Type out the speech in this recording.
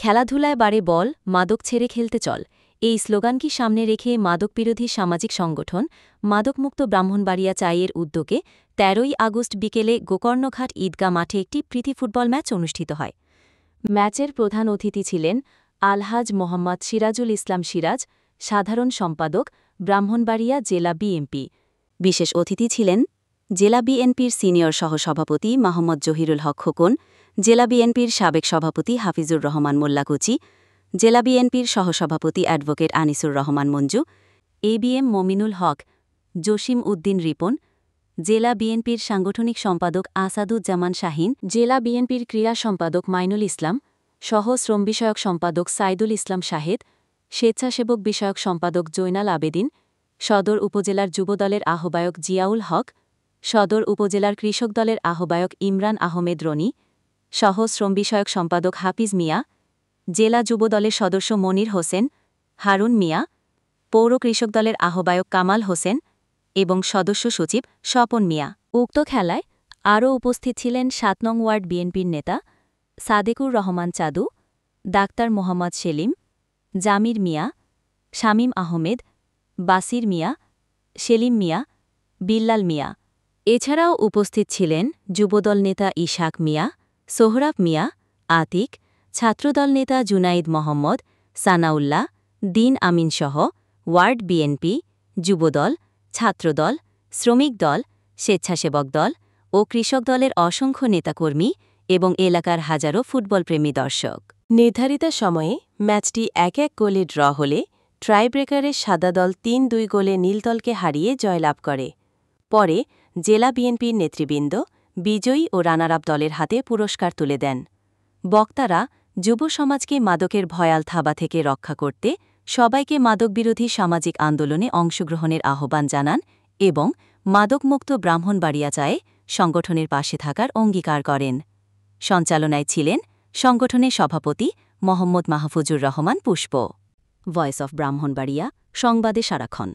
খেলাধুলায় বাড়ে বল, মাদক ছেড়ে খেলতে চল। এই স্লোগানকে সামনে রেখে মাদকবিরোধী সামাজিক সংগঠন মাদকমুক্ত ব্রাহ্মণবাড়িয়া চাইয়ের উদ্যোগে ১৩ই আগস্ট বিকেলে গোকর্ণঘাট ঈদগাহ মাঠে একটি প্রীতি ফুটবল ম্যাচ অনুষ্ঠিত হয়। ম্যাচের প্রধান অতিথি ছিলেন আলহাজ মোহাম্মদ সিরাজুল ইসলাম সিরাজ, সাধারণ সম্পাদক, ব্রাহ্মণবাড়িয়া জেলা বিএনপি। বিশেষ অতিথি ছিলেন জেলা বিএনপির সিনিয়র সহসভাপতি মোহাম্মদ জহিরুল হক খোকন, জেলা বিএনপির সাবেক সভাপতি হাফিজুর রহমান মোল্লাকুচি, জেলা বিএনপির সহসভাপতি অ্যাডভোকেট আনিসুর রহমান মঞ্জু, এবিএম মমিনুল হক, জসিম উদ্দিন রিপন, জেলা বিএনপির সাংগঠনিক সম্পাদক আসাদুজ্জামান শাহিন, জেলা বিএনপির ক্রীড়া সম্পাদক মাইনুল ইসলাম, সহ শ্রম বিষয়ক সম্পাদক সাইদুল ইসলাম শাহেদ, স্বেচ্ছাসেবক বিষয়ক সম্পাদক জৈনাল আবেদিন, সদর উপজেলার যুবদলের আহ্বায়ক জিয়াউল হক, সদর উপজেলার কৃষক দলের আহ্বায়ক ইমরান আহমেদ রনি, সহ শ্রম বিষয়ক সম্পাদক হাফিজ মিয়া, জেলা যুবদলের সদস্য মনির হোসেন, হারুন মিয়া, পৌর কৃষক দলের আহ্বায়ক কামাল হোসেন এবং সদস্য সচিব স্বপন মিয়া। উক্ত খেলায় আরও উপস্থিত ছিলেন ৭ নং ওয়ার্ড বিএনপির নেতা সাদেকুর রহমান চাদু, ডাক্তার মোহাম্মদ সেলিম, জামির মিয়া, শামীম আহমেদ, বাসির মিয়া, সেলিম মিয়া, বিল্লাল মিয়া। এছাড়াও উপস্থিত ছিলেন যুবদল নেতা ইশাক মিয়া, সোহরাব মিয়া, আতিক, ছাত্রদল নেতা জুনাইদ মোহাম্মদ, সানাউল্লাহ, দিন আমিনসহ ওয়ার্ড বিএনপি, যুবদল, ছাত্রদল, শ্রমিক দল, স্বেচ্ছাসেবক দল ও কৃষক দলের অসংখ্য নেতাকর্মী এবং এলাকার হাজারো ফুটবলপ্রেমী দর্শক। নির্ধারিত সময়ে ম্যাচটি ১-১ গোলে ড্র হলে ট্রাইব্রেকারে সাদা দল ৩-২ গোলে নীল দলকে হারিয়ে জয়লাভ করে। পরে জেলা বিএনপির নেতৃবৃন্দ বিজয়ী ও রানার-আপ দলের হাতে পুরস্কার তুলে দেন। বক্তারা যুব সমাজকে মাদকের ভয়াল থাবা থেকে রক্ষা করতে সবাইকে মাদকবিরোধী সামাজিক আন্দোলনে অংশগ্রহণের আহ্বান জানান এবং মাদকমুক্ত ব্রাহ্মণবাড়িয়া চায়ে সংগঠনের পাশে থাকার অঙ্গীকার করেন। সঞ্চালনায় ছিলেন সংগঠনের সভাপতি মোহাম্মদ মাহফুজুর রহমান পুষ্প। ভয়েস অফ ব্রাহ্মণবাড়িয়া, সংবাদে সারাক্ষণ।